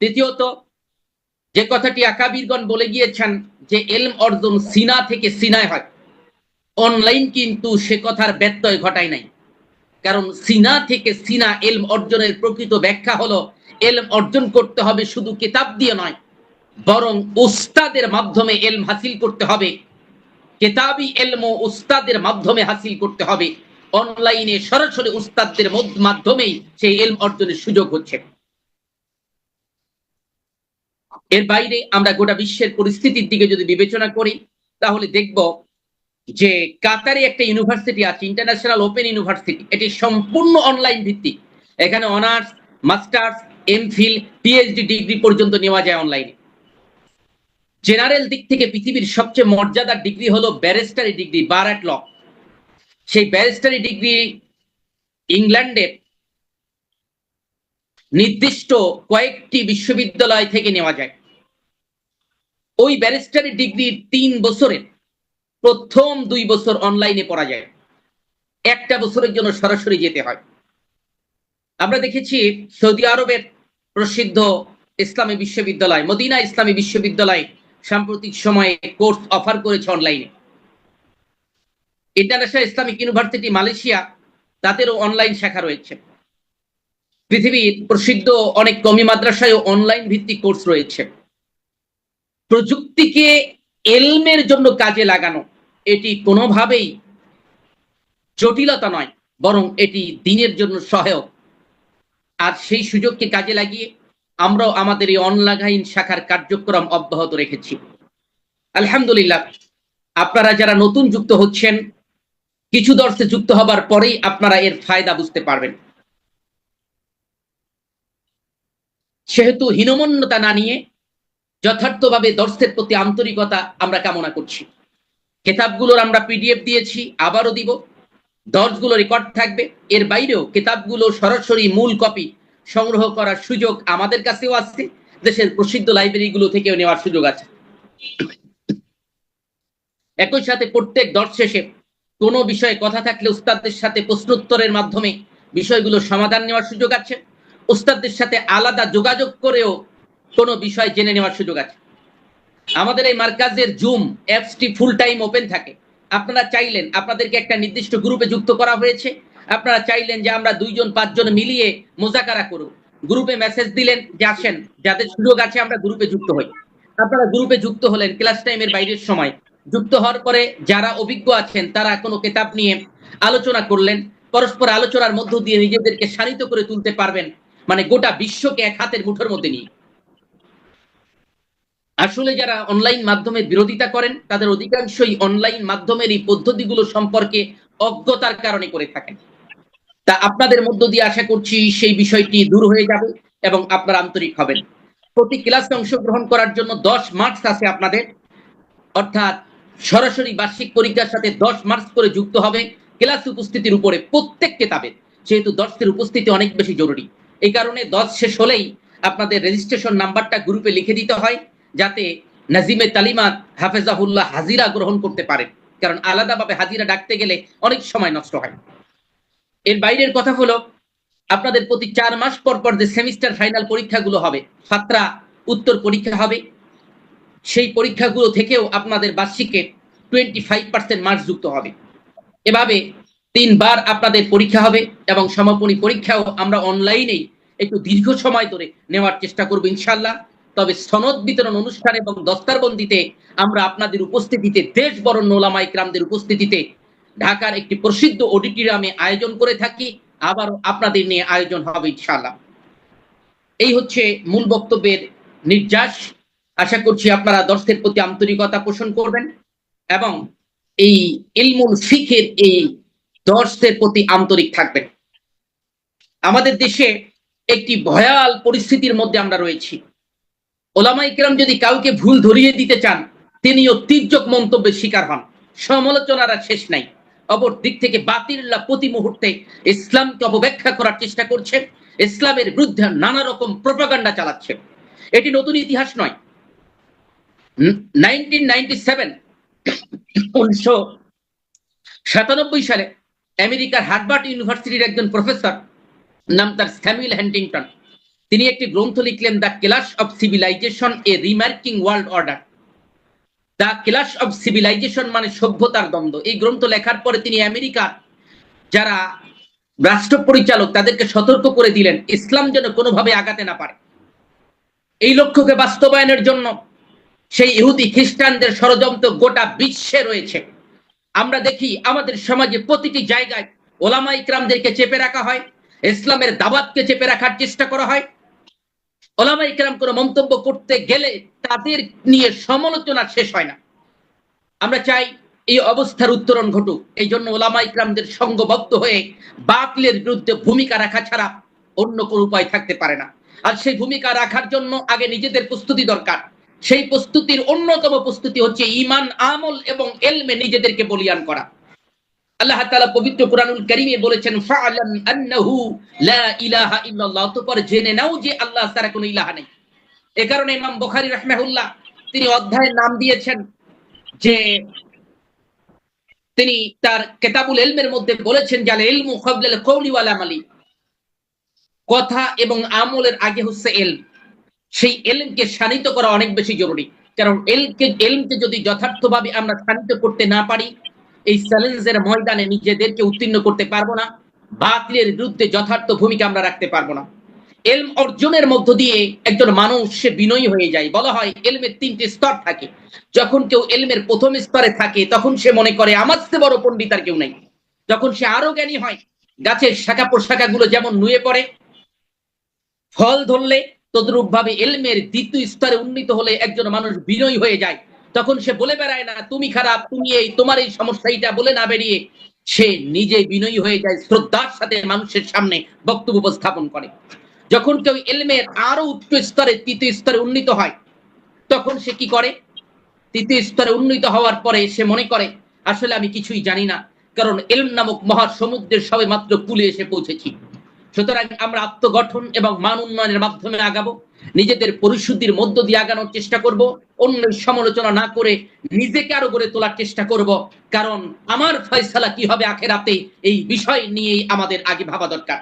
S5: তৃতীয়ত, যে কথাটি আকাবিরগণ বলে গিয়েছেন যে ইলম অর্জন সিনা থেকে সিনায় হয়, অনলাইন কিন্তু সে কথার ব্যত্যয় ঘটায় নাই, কারণ সিনা থেকে সিনা ইলম অর্জনের প্রকৃত ব্যাখ্যা হলো ইলম অর্জন করতে হবে শুধু কিতাব দিয়ে নয়, বরং উস্তাদের মাধ্যমে ইলম হাসিল করতে হবে। কিতাবি ইলম উস্তাদের মাধ্যমে হাসিল করতে হবে। অনলাইনে সরাসরি উস্তাদদের মাধ্যমেই সেই ইলম অর্জনের সুযোগ হচ্ছে। এর বাইরে আমরা গোটা বিশ্বের পরিস্থিতির দিকে যদি বিবেচনা করি তাহলে দেখব যে কাতারে একটা ইউনিভার্সিটি আছে, ইন্টারন্যাশনাল ওপেন ইউনিভার্সিটি। এটি সম্পূর্ণ অনলাইন ভিত্তিক। এখানে honours, masters, MPhil, PhD degree পর্যন্ত নেওয়া যায় অনলাইনে। জেনারেল দিক থেকে পৃথিবীর সবচেয়ে মর্যাদার ডিগ্রি হলো ব্যারিস্টারি ডিগ্রি, বার অ্যাট ল। সেই ব্যারিস্টারি ডিগ্রি ইংল্যান্ডের নির্দিষ্ট কয়েকটি বিশ্ববিদ্যালয় থেকে নেওয়া যায়। ওই ব্যারিস্টারি ডিগ্রি 3 বছরের প্রথম 2 বছর অনলাইনে পড়া যায়, একটা বছরের জন্য সরাসরি যেতে হয়। আমরা দেখেছি সৌদি আরবের প্রসিদ্ধ ইসলামী বিশ্ববিদ্যালয় মদিনা ইসলামী বিশ্ববিদ্যালয় সাম্প্রতিক সময়ে কোর্স অফার করেছে অনলাইনে। ইন্টারন্যাশনাল ইসলামিক ইউনিভার্সিটি মালয়েশিয়া, তাদেরও অনলাইন শাখা রয়েছে। পৃথিবীর প্রসিদ্ধ অনেক কওমি মাদ্রাসায় অনলাইন ভিত্তিক কোর্স রয়েছে। প্রযুক্তিকে ইলমের জন্য কাজে লাগানো এটি কোনোভাবেই জটিলতা নয়, বরং এটি দ্বীনের জন্য সহায়ক। আর সেই সুযোগকে কাজে লাগিয়ে আমরাও আমাদের এই অনলাইন শাখার কার্যক্রম অব্যাহত রেখেছি। আলহামদুলিল্লাহ, আপনারা যারা নতুন যুক্ত হচ্ছেন, কিছু দর্শে যুক্ত হবার পরেই আপনারা এর ফায়দা বুঝতে পারবেন। সেহেতু হীনমন্যতা না নিয়ে যথার্থভাবে দর্শের প্রতি আন্তরিকতা আমরা কামনা করছি। কিতাবগুলোর আমরা পিডিএফ দিয়েছি, আবারও দিব। দর্শগুলো রেকর্ড থাকবে। এর বাইরেও কিতাবগুলো সরাসরি মূল কপি সংগ্রহ করার সুযোগ আমাদের কাছেও আছে, দেশের প্রসিদ্ধ লাইব্রেরিগুলো থেকেও নেওয়ার সুযোগ আছে। একই সাথে প্রত্যেক দর্শ শেষে কোনো বিষয়ে কথা থাকলে উস্তাদদের সাথে প্রশ্নোত্তরের মাধ্যমে বিষয়গুলো সমাধান নেওয়ার সুযোগ আছে। উস্তাদদের সাথে আলাদা যোগাযোগ করেও কোনো বিষয় জেনে নেওয়ার সুযোগ আছে। আমাদের এই মার্কাজের জুম অ্যাপসটি ফুল টাইম ওপেন থাকে। আপনারা চাইলেন, আপনাদেরকে একটা নির্দিষ্ট গ্রুপে যুক্ত করা হয়েছে, আপনারা চাইলেন যে আমরা 2 জন 5 জন মিলিয়ে মোজাকারা করব, গ্রুপে মেসেজ দিলেন যে আসেন, যাদের সুযোগ আছে আমরা গ্রুপে যুক্ত হই। আপনারা গ্রুপে যুক্ত হলেন ক্লাস টাইমের বাইরের সময়। যুক্ত হওয়ার পরে যারা অভিজ্ঞ আছেন তারা কোনো কিতাব নিয়ে আলোচনা করলেন। পরস্পর আলোচনার মধ্য দিয়ে নিজেদেরকে শানিত করে তুলতে পারবেন, মানে গোটা বিশ্বকে এক হাতের মুঠোর মধ্যে নিয়ে। আসলে যারা অনলাইন মাধ্যমের বিরোধিতা করেন তাদের অধিকাংশই অনলাইন মাধ্যমের এই পদ্ধতিগুলো সম্পর্কে অজ্ঞতার কারণে করে থাকেন। তা আপনাদের মধ্য দিয়ে আশা করছি সেই বিষয়টি দূর হয়ে যাবে এবং আপনারা আন্তরিক হবেন। প্রতি ক্লাসে অংশগ্রহণ করার জন্য 10 মার্কস আছে আপনাদের, অর্থাৎ সরাসরি বার্ষিক পরীক্ষার সাথে 10 মার্কস করে যুক্ত হবে ক্লাস উপস্থিতির উপরে প্রত্যেক কিতাবের। যেহেতু দর্শের উপস্থিতি অনেক বেশি জরুরি, এই কারণে 10 শেষ হলেই আপনাদের রেজিস্ট্রেশন নাম্বারটা গ্রুপে লিখে দিতে হয়, যাতে নাজিমে তালিমাত হাফেজাহুল্লাহ হাজিরা গ্রহণ করতে পারেন। কারণ আলাদাভাবে হাজিরা ডাকতে গেলে অনেক সময় নষ্ট হয়। এর বাইরের কথা হলো, আপনাদের প্রতি 4 মাস পর পর যে সেমিস্টার ফাইনাল পরীক্ষাগুলো হবে, ফাত্রা উত্তর পরীক্ষা হবে, সেই পরীক্ষাগুলো থেকেও আপনাদের বার্ষিকে 25% মার্কস যুক্ত হবে। এভাবে 3 বার আপনাদের পরীক্ষা হবে এবং সমাপনী পরীক্ষাও আমরা অনলাইনেই একটু দীর্ঘ সময় ধরে নেওয়ার চেষ্টা করব ইনশাআল্লাহ। তবে সনদ বিতরণ অনুষ্ঠান এবং দস্তারবন্দিতে আমরা আপনাদের উপস্থিতিতে, দেশ বরেণ্য ওলামা ইকরামদের উপস্থিতিতে ঢাকার একটি প্রসিদ্ধ অডিটোরিয়ামে আয়োজন করে থাকি। আবারও আপনাদের নিয়ে আয়োজন হবে ইনশাআল্লাহ। এই হচ্ছে মূল বক্তব্যের নির্যাস। আশা করছি আপনারা দর্শের প্রতি আন্তরিকতা পোষণ করবেন এবং এই ইলমুল ফিকহের এই দর্শের প্রতি আন্তরিক থাকবেন। আমাদের দেশে একটি ভয়াল পরিস্থিতির মধ্যে আমরা রয়েছি। ওলামা ইকরাম যদি কাউকে ভুল ধরিয়ে দিতে চান, তিনিও তীর্যক মন্তব্যের শিকার হন, সমালোচনার আর শেষ নাই। অপর দিক থেকে বাতিলরা প্রতি মুহূর্তে ইসলামকে অপব্যাখ্যা করার চেষ্টা করছে, ইসলামের বিরুদ্ধে নানা রকম প্রোপাগান্ডা চালাচ্ছে। এটি নতুন ইতিহাস নয়। 1997 সালে আমেরিকার হার্ভার্ড ইউনিভার্সিটির একজন প্রফেসর, নাম তার স্যামুয়েল হ্যান্টিংটন, তিনি একটি গ্রন্থ লিখলেন, the clash of civilization, a remarking world order. The clash of civilization মানে সভ্যতার দ্বন্দ্ব। এই গ্রন্থ লেখার পরে তিনি আমেরিকার যারা রাষ্ট্র পরিচালক তাদেরকে সতর্ক করে দিলেন ইসলাম যেন কোনোভাবে আগাতে না পারে। এই লক্ষ্যকে বাস্তবায়নের জন্য সেই ইহুদি খ্রিস্টানদের ষড়যন্ত্র গোটা বিশ্বে রয়েছে। আমরা দেখি আমাদের সমাজে প্রতিটি জায়গায় ওলামা ইকরামদেরকে চেপে রাখা হয়, ইসলামের দাওয়াতকে চেপে রাখার চেষ্টা করা হয়। ওলামা ইকরাম কোনো মন্তব্য করতে গেলে তাদের নিয়ে সমালোচনা শেষ হয় না। আমরা চাই এই অবস্থার উত্তরণ ঘটুক। এই জন্য ওলামা ইকরামদের সঙ্গবদ্ধ হয়ে বাতিলের বিরুদ্ধে ভূমিকা রাখা ছাড়া অন্য কোনো উপায় থাকতে পারে না। আর সেই ভূমিকা রাখার জন্য আগে নিজেদের প্রস্তুতি দরকার। সেই প্রস্তুতির অন্যতম প্রস্তুতি হচ্ছে ঈমান, আমল এবং ইলমে নিজেদেরকে বলিয়ান করা। আল্লাহ তাআলা পবিত্র কুরআনুল কারীমে বলেছেন, ফা'লাম আন্নাহু লা ইলাহা ইল্লাল্লাহ, অতঃপর জেনে নাও যে আল্লাহ ছাড়া কোনো ইলাহা নেই। এ কারণে ইমাম বুখারী রাহিমাহুল্লাহ তিনি অধ্যায়ের নাম দিয়েছেন যে তিনি তার কিতাবুল ইলমের মধ্যে বলেছেন যে আল ইলমু ক্বাবলাল কওলি ওয়াল আমালি, কথা এবং আমলের আগে হচ্ছে ইলম। সেই ইলমকে শানিত করা অনেক বেশি জরুরি, কারণ ইলমকে যদি যথার্থভাবে আমরা শানিত করতে না পারি, এই চ্যালেঞ্জের ময়দানে নিজেদেরকে উত্তীর্ণ করতে পারবো না, বাতিলের বিরুদ্ধে যথার্থ ভূমিকা আমরা রাখতে পারবো না। ইলম অর্জনের মধ্য দিয়ে একজন মানুষ সে বিনয়ী হয়ে যায়। বলা হয় ইলমের 3টি স্তর থাকে। যখন কেউ ইলমের প্রথম স্তরে থাকে তখন সে মনে করে আমার চেয়ে বড় পণ্ডিত আর কেউ নাই। যখন সে আরো জ্ঞানী হয়, গাছের শাখা প্রশাখাগুলো যেমন নুয়ে পড়ে, ফল ধরলে তদ্রূপ ভাবে ইলমের দ্বিতীয় স্তরে উন্নীত হলে একজন মানুষ বিনয়ী হয়ে যায়। তখন সে বলে বেড়ায় না তুমি খারাপ, তুমি এই, তোমার এই সমস্যা এইটা বলে না বেরিয়ে সে নিজে বিনয়ী হয়ে যায়, শ্রদ্ধার সাথে মানুষের সামনে বক্তব্য উপস্থাপন করে। যখন কেউ ইলমের আরো উচ্চ স্তরে, তৃতীয় স্তরে উন্নীত হয়, তখন সে কি করে? তৃতীয় স্তরে উন্নীত হওয়ার পরে সে মনে করে আসলে আমি কিছুই জানি না, কারণ ইলম নামক মহাসমুদ্রের সবে মাত্র কূলে এসে পৌঁছেছি। সুতরাং আমরা আত্মগঠন এবং মান উন্নয়নের মাধ্যমে আগাবো, নিজেদের পরিশুদ্ধির মধ্য দিয়ে আগানোর চেষ্টা করব, অন্যের সমালোচনা না করে নিজেকে আরো গড়ে তোলার চেষ্টা করব। কারণ আমার ফয়সালা কি হবে আখিরাতে, এই বিষয় নিয়েই আমাদের আগে ভাবা দরকার।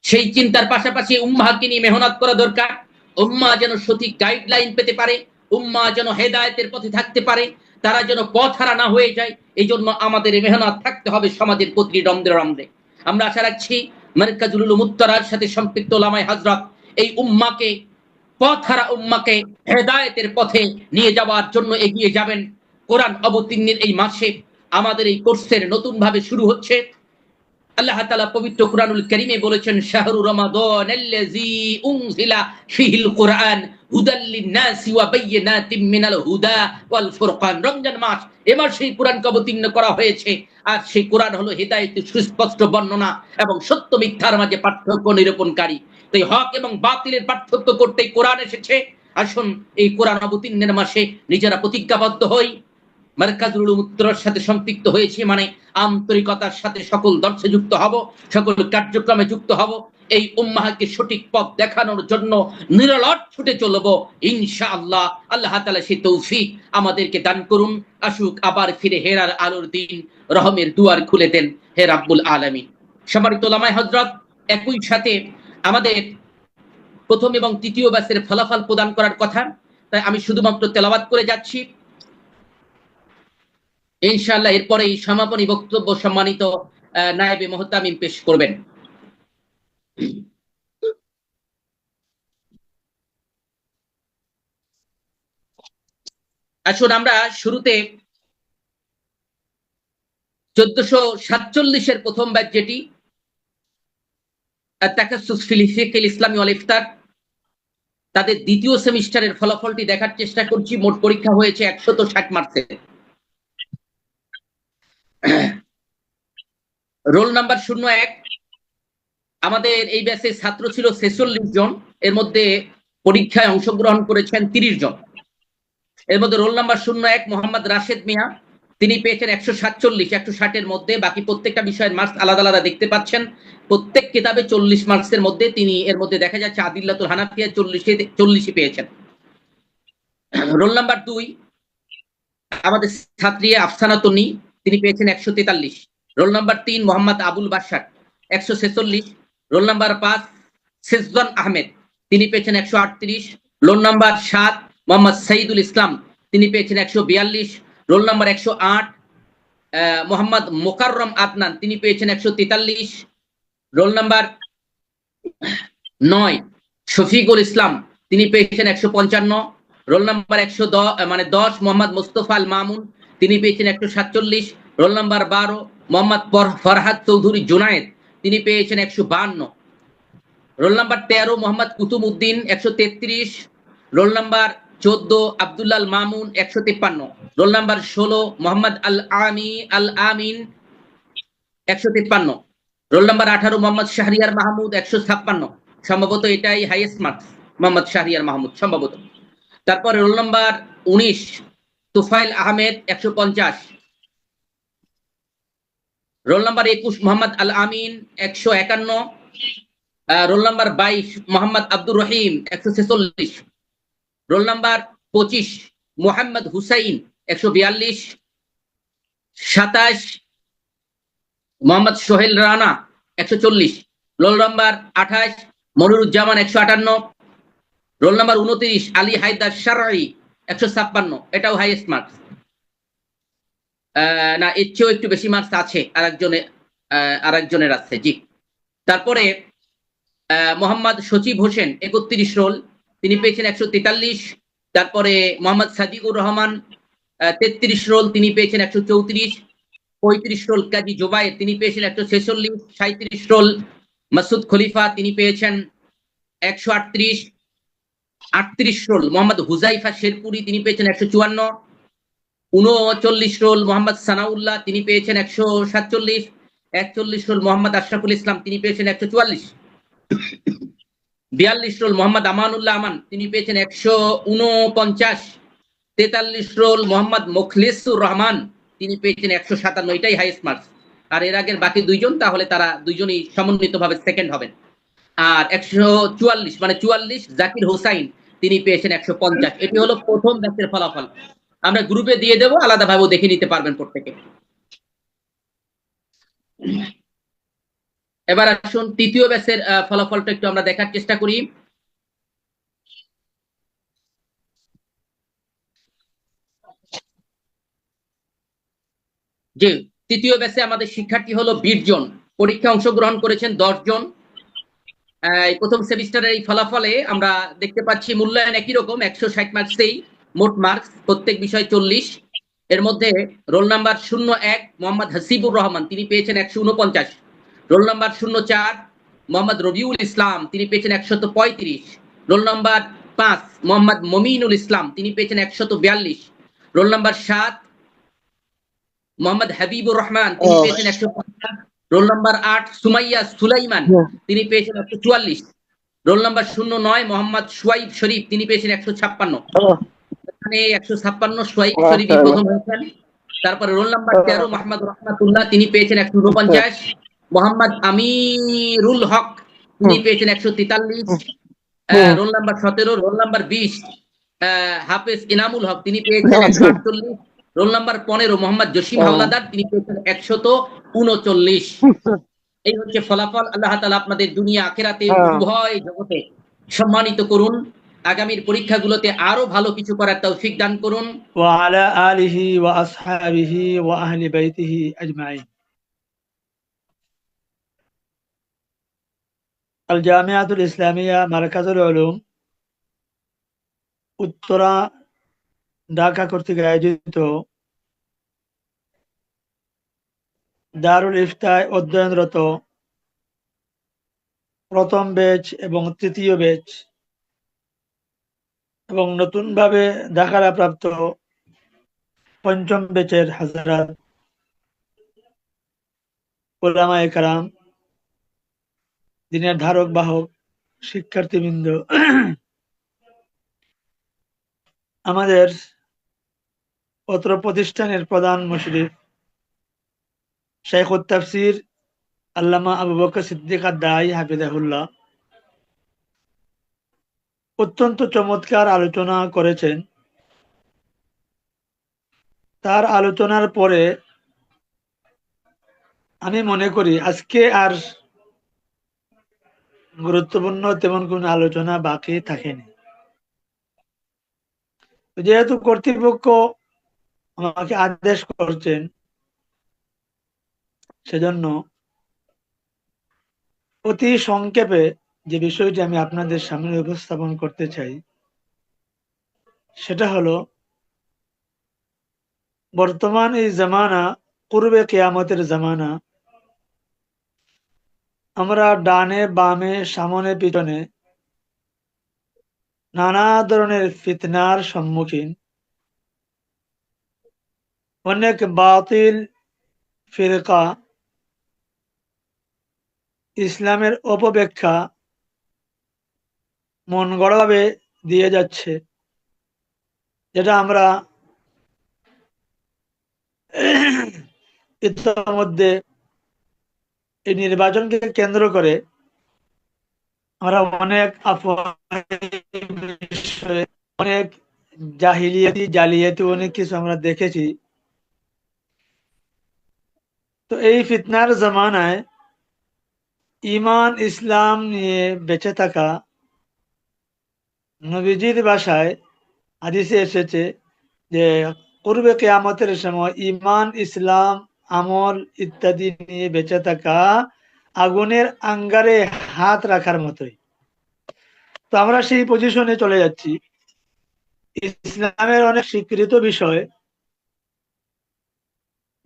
S5: সেই চিন্তার পাশাপাশি উম্মাহকে নিয়ে মেহনত করা দরকার। উম্মাহ যেন সঠিক গাইডলাইন পেতে পারে, উম্মাহ যেন হেদায়েতের পথে থাকতে পারে, তারা যেন পথ হারা না হয়ে যায়। এই জন্য আমাদের মেহনত থাকতে হবে সমাজের প্রতিটি রন্ধ্রে রন্ধ্রে। আমরা আশা রাখছি মারকাজুল উলুম উত্তরার সাথে সম্পৃক্ত ওলামায়ে হযরত এই উম্মাহকে, পথ হারা উম্মাহকে হেদায়েতের পথে নিয়ে যাওয়ার জন্য এগিয়ে যাবেন। কোরআন অবতীর্ণের এই মাসে আমাদের এই কোর্সের নতুন ভাবে শুরু হচ্ছে। আল্লাহ তাআলা পবিত্র কুরআনুল কারীমে বলেছেন, শাহরু রমাদানাল্লাযী উনজিলা ফীহিল কুরআন হুদাল লিন-নাসি ওয়া বায়্যিনাতিম মিনাল হুদা ওয়াল ফুরকান। রমজান মাস, এ মাসে কুরআনকে অবতীর্ণ করা হয়েছে, আর সেই কুরআন হলো হিদায়াতের সুস্পষ্ট বর্ণনা এবং সত্য মিথ্যার মাঝে পার্থক্য নিরূপণকারী। তাই হক এবং বাতিলের পার্থক্য করতে কোরআন এসেছে। আসুন এই কোরআন অবতীর্ণের মাসে নিজেরা প্রতিজ্ঞাবদ্ধ হই। মারকাজুল উলুম উত্তরার সাথে সম্পৃক্ত হয়েছে মানে আন্তরিকতার সাথে সকল দর্শে যুক্ত হব, সকল কার্যক্রমে যুক্ত হব। এই উম্মাহকে সঠিক পথ দেখানোর জন্য নিরলস ছুটে চলব ইনশাআল্লাহ। আল্লাহ তাআলা সেই তৌফিক আমাদেরকে দান করুন। আসুক আবার ফিরে হেরার আলোর দিন, রহমের দুয়ার খুলে দেন হে রাব্বুল আলামিন। সম্মানিত ওলামায়ে হযরত, একই সাথে আমাদের প্রথম এবং তৃতীয় ব্যাচের ফলাফল প্রদান করার কথা, তাই আমি শুধুমাত্র তেলাওয়াত করে যাচ্ছি। ইনশাআল্লাহ এরপরে এই সমাপনী বক্তব্য সম্মানিত নায়েবে মুহতামিম পেশ করবেন। আসুন আমরা শুরুতে 1447 এর প্রথম ব্যাচ, যেটি তাকাসসুস ফিল ফিকহিল ইসলামি ওয়াল ইফতার, তাদের দ্বিতীয় সেমিস্টারের ফলাফলটি দেখার চেষ্টা করছি। মোট পরীক্ষা হয়েছে 160 মার্কসের। রোল নাম্বার 01, আমাদের এই ব্যাচের ছাত্র ছিল 46 জন, এর মধ্যে পরীক্ষায় অংশগ্রহণ করেছেন 30 জন। এর মধ্যে রোল নাম্বার 01 মোহাম্মদ রাশেদ মিয়া, তিনি পেয়েছেন 147, 160 এর মধ্যে। বাকি প্রত্যেকটা বিষয়ের মার্কস আলাদা আলাদা দেখতে পাচ্ছেন। প্রত্যেক কিতাবে 40 মার্কসের মধ্যে তিনি, এর মধ্যে দেখা যাচ্ছে আদিল্লাতুল হানাফিয়া 40 পেয়েছেন। রোল নাম্বার 2 আমাদের ছাত্রী আফসানা তন্নি, তিনি পেয়েছেন 143। Roll number 3 Mohammad Abul Bashar 146। Roll number 5 Sejdan Ahmed, তিনি পেয়েছেন 138। রোল নাম্বার 7 মোহাম্মদ সাইদুল ইসলাম, তিনি পেয়েছেন 142। রোল নাম্বার 108 মোহাম্মদ মোকাররম আদনান, তিনি পেয়েছেন 143। রোল নাম্বার 9 শফিকুল ইসলাম, তিনি পেয়েছেন 155। রোল নাম্বার 10 মোহাম্মদ মুস্তফা আল মামুন, তিনি পেয়েছেন 147। রোল নাম্বার 12 মোহাম্মদ ফরহাদ চৌধুরী জুনায়েদ, তিনি পেয়েছেন 152। Roll number 13 Mohammad Qutub Uddin 133। Roll number 14 Abdullah Al Mamun 153। Roll number 16 Mohammad Al Amin 153। Roll number 18 Mohammad Shahriar Mahmud 156। সম্ভবত এটাই হাইয়েস্ট মার্কস, মোহাম্মদ শাহরিয়ার মাহমুদ সম্ভবত। তারপর roll number 19 Tufail Ahmed 150। Roll number 21 Mohammad Al Amin 151। Roll number 22 Mohammad Abdur Rahim 146। Roll number 25 Mohammad Hussain 142। 27 Mohammad Sohel Rana 140। Roll number 28 Moniruzzaman 158। Roll number 29 Ali Haidar Sharai 156, এটাও হাইয়েস্ট মার্কস। না, এর চেয়েও একটু বেশি মার্কস আছে আরেকজনের আছে, জি। তারপরে মোহাম্মদ সচিব হোসেন 31 রোল, তিনি পেয়েছেন 143। তারপরে মোহাম্মদ সাদিকুর রহমান 33 রোল, তিনি পেয়েছেন 134। 35 রোল কাজী জোবায়ের, তিনি পেয়েছেন 146। 37 রোল মাসুদ খলিফা, তিনি পেয়েছেন 138। 38 রোল মোহাম্মদ হুজাইফা শেরপুরি, তিনি পেয়েছেন 154। 39 রোল মোহাম্মদ সানাউল্লাহ, তিনি পেয়েছেন 147। 41 রোল মোহাম্মদ আশরাফুল ইসলাম, তিনি পেয়েছেন 144। 42 রোল মোহাম্মদ আমানুল্লাহ আমান, তিনি পেয়েছেন 149। 43 রোল মোহাম্মদ মুখলিসুর রহমান, তিনি পেয়েছেন 157, এটাই হাইয়েস্ট মার্কস। আর এর আগের বাকি দুইজন, তাহলে তারা দুইজনই সমন্বিতভাবে সেকেন্ড হবেন। আর 144 মানে 44 জাকির হোসাইন, তিনি পেয়েছেন 150। এটি হলো প্রথম ব্যাচের ফলাফল। আমরা গ্রুপে দিয়ে দেবো, আলাদাভাবেও দেখে নিতে পারবেন প্রত্যেকে। এবার আসুন তৃতীয় ব্যাচের ফলাফলটা একটু আমরা দেখার চেষ্টা করি। যে তৃতীয় ব্যাচে আমাদের শিক্ষার্থী হলো 20 জন, পরীক্ষা অংশগ্রহণ করেছেন 10 জন। প্রথম সেমিস্টারের এই ফলাফলে আমরা দেখতে পাচ্ছি মূল্যায়ন একই রকম, 160 মার্কসেই মোট মার্কস, প্রত্যেক বিষয় 40। এর মধ্যে রোল নাম্বার 01 মোহাম্মদ হাসিবুর রহমান, তিনি পেয়েছেন 149। রোল নাম্বার 04 মোহাম্মদ রবিউল ইসলাম, তিনি পেয়েছেন 135। রোল নাম্বার 5 মোহাম্মদ মমিনুল ইসলাম, তিনি পেয়েছেন 142। রোল নাম্বার 7 মোহাম্মদ হাবিবুর রহমান, তিনি পেয়েছেন 150। রোল নাম্বার 8 সুমাইয়া সুলাইমান, তিনি পেয়েছেন 144। রোল নাম্বার 09 মোহাম্মদ সুয়াইব শরীফ, তিনি পেয়েছেন 156। এখানে 156 সুয়াইব শরীফই প্রথম হয়েছেন। তারপরে রোল নাম্বার 13 মোহাম্মদ রহমাতুল্লাহ, তিনি পেয়েছেন 149। মোহাম্মদ আমিরুল হক, তিনি পেয়েছেন 143। রোল নাম্বার 17 রোল নাম্বার 20 হাফেজ ইনামুল হক, তিনি পেয়েছেন 148। রোল নাম্বার 15 মোহাম্মদ জসিম হাওলাদার, তিনি পেয়েছেন 139। এই হচ্ছে ফলাফল। আল্লাহ তাআলা আপনাদের দুনিয়া আখিরাতে উভয় জগতে সম্মানিত করুন। আগামীর পরীক্ষাগুলোতে আরো ভালো কিছু করার তৌফিক দান করুন।
S6: ওয়া আলা আলিহি ওয়া আসহাবিহি ওয়া আহলি বাইতিহি আজমাইন। আল জামিআতুল ইসলামিয়া মারকাজুল উলুম উত্তরা ঢাকা কর্তৃক আয়োজিত দারুল ইফতায় অধ্যয়নরত প্রথম ব্যাচ এবং তৃতীয় ব্যাচ এবং নতুনভাবে দাখিলা প্রাপ্ত পঞ্চম ব্যাচের হাজরাত, উলামায়ে কেরাম, দিনের ধারক বাহক শিক্ষার্থীবৃন্দ, আমাদের অত্র প্রতিষ্ঠানের প্রধান মুশরিফ শাইখুত তাফসীর আল্লামা আবু বকর সিদ্দিক আদ-দাঈ হাফিজাহুল্লাহ অত্যন্ত চমৎকার আলোচনা করেছেন। তার আলোচনার পরে আমি মনে করি আজকে আর গুরুত্বপূর্ণ তেমন কোন আলোচনা বাকি থাকেনি। যেহেতু কর্তৃপক্ষ আমাকে আদেশ করছেন, সেজন্য অতি সংক্ষেপে যে বিষয়টি আমি আপনাদের সামনে উপস্থাপন করতে চাই, সেটা হলো বর্তমান এই জামানা পূর্বে কিয়ামতের জামানা। আমরা ডানে বামে সামনে পিছনে নানা ধরনের ফিতনার সম্মুখীন। অনেক বাতিল ফিরকা ইসলামের অপব্যাখ্যা মন গড়াভাবে দিয়ে যাচ্ছে, যেটা আমরা ইতিমধ্যে এই নির্বাচনকে কেন্দ্র করে আমরা অনেক বিষয়ে অনেক জালিয়াতি অনেক কিছু আমরা দেখেছি। তো এই ফিতনার জামানায় ঈমান ইসলাম নিয়ে বেঁচে থাকা, নবীজির ভাষায় হাদিসে এসেছে যে পূর্বে কিয়ামতের সময় ঈমান ইসলাম আমল ইত্যাদি নিয়ে বেঁচে থাকা আগুনের আঙ্গারে হাত রাখার মতোই। তো আমরা সেই পজিশনে চলে যাচ্ছি। ইসলামের অনেক স্বীকৃত বিষয়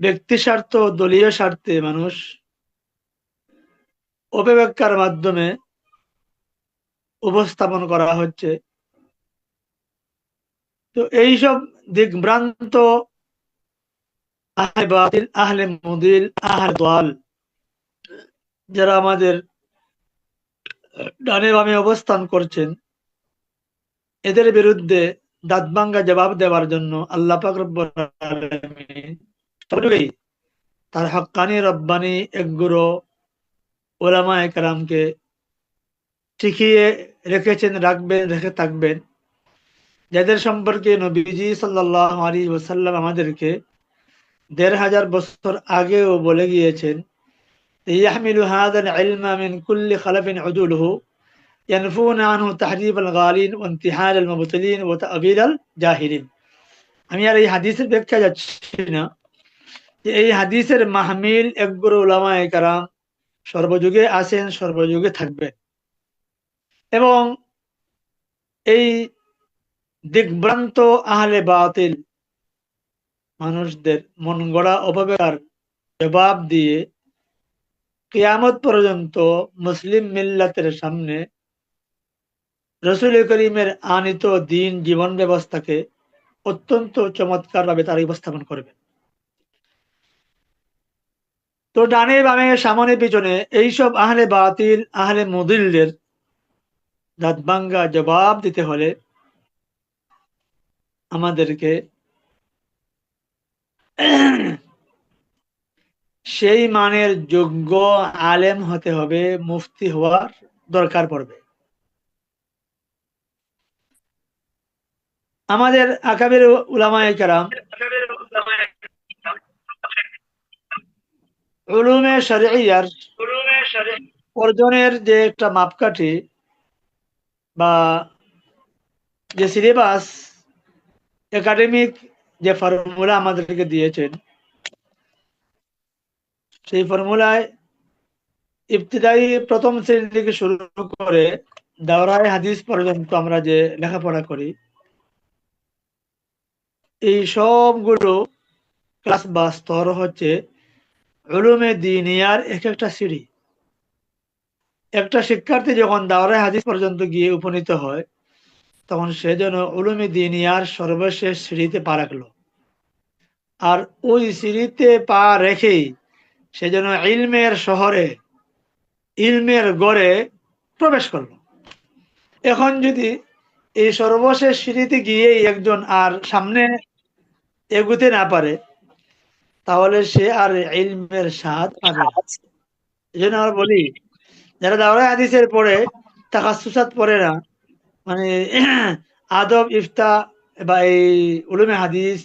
S6: ব্যক্তি স্বার্থ, দলীয় স্বার্থে মানুষ অপব্যাখ্যার মাধ্যমে উপস্থাপন করা হচ্ছে। তো এইসব দিকভ্রান্ত আহলে বাতিল, আহলে মুদিল, আহলে দাল যারা আমাদের ডানে বামে অবস্থান করছেন, এদের বিরুদ্ধে দাঁতভাঙ্গা জবাব দেওয়ার জন্য আল্লাহ পাক রব্বুল আলামিন সর্বদাই তার হক্কানি রব্বানি একগুরো ওলামায়ে কেরামকে শিখিয়ে রেখেছেন, রাখবেন, রেখে থাকবেন, যাদের সম্পর্কে নবীজি সাল্লাল্লাহু আলাইহি ওয়াসাল্লাম আমাদেরকে ১৫০০ বছর আগেও বলে গিয়েছেন, ইয়াহমিলু হাযাল ইলমা মিন কুল্লি খালাফিন উদুলুহু ইয়ানফুনা আনহু তাহরিফ আল গালিন ওয়া ইনতিহাল আল মুবতিলিন ওয়া তা'বিল আল জাহিলিন। আমি আর এই হাদিসের ব্যাখ্যা যাচ্ছি না, যে এই হাদিসের মাহমিল একগুরো উলামায়ে কেরাম সর্বযুগে আছেন, সর্বযুগে থাকবেন, এবং এই দিকভ্রান্ত আহলে বাতিল মানুষদের মন গড়া অপব্যবহার জবাব দিয়ে কিয়ামত পর্যন্ত মুসলিম মিল্লাতের সামনে রাসূল করিমের আনিত দিন জীবন ব্যবস্থাকে অত্যন্ত চমৎকার ভাবে তারা উপস্থাপন করবে। তো ডানে বামে সামনে পিছনে এইসব আহলে বাতিল, আহলে মুদিলদের দাঁতভাঙ্গা জবাব দিতে হলে আমাদেরকে সেই মানের যোগ্য আলেম হতে হবে, মুফতি হওয়ার দরকার পড়বে। আমাদের আকাবির উলামায়ে কেরাম উলুমে শরঈয়ার অর্জনের যে একটা মাপকাঠি বা যে সিলেবাস, একাডেমিক যে ফর্মুলা আমাদেরকে দিয়েছেন, সেই ফর্মুলায় ইবতিদায়ী প্রথম শ্রেণী থেকে শুরু করে দাওরায়ে হাদিস পর্যন্ত আমরা যে লেখাপড়া করি, এই সবগুলো ক্লাস বা স্তর হচ্ছে উলুমে দ্বীনিয়ার এক একটা সিঁড়ি। একটা শিক্ষার্থী যখন দাওরায়ে হাদিস পর্যন্ত গিয়ে উপনীত হয়, তখন সে যেন উলুমে দ্বীনিয়ার সর্বশেষ সিঁড়িতে পা রাখলো, আর ওই সিঁড়িতে পা রেখেই সে যেন ইলমের শহরে, ইলমের গড়ে প্রবেশ করলো। এখন যদি এই সর্বশেষ সিঁড়িতে গিয়েই একজন আর সামনে এগুতে না পারে, তাহলে সে আর ইলমের স্বাদ পাবে না। এই জন্য আমরা বলি, যারা দাওরায়ে হাদিসের পড়ে তাখাসসুসাত পড়ে না, মানে আদব, ইফতা বা এই উলুমে হাদিস,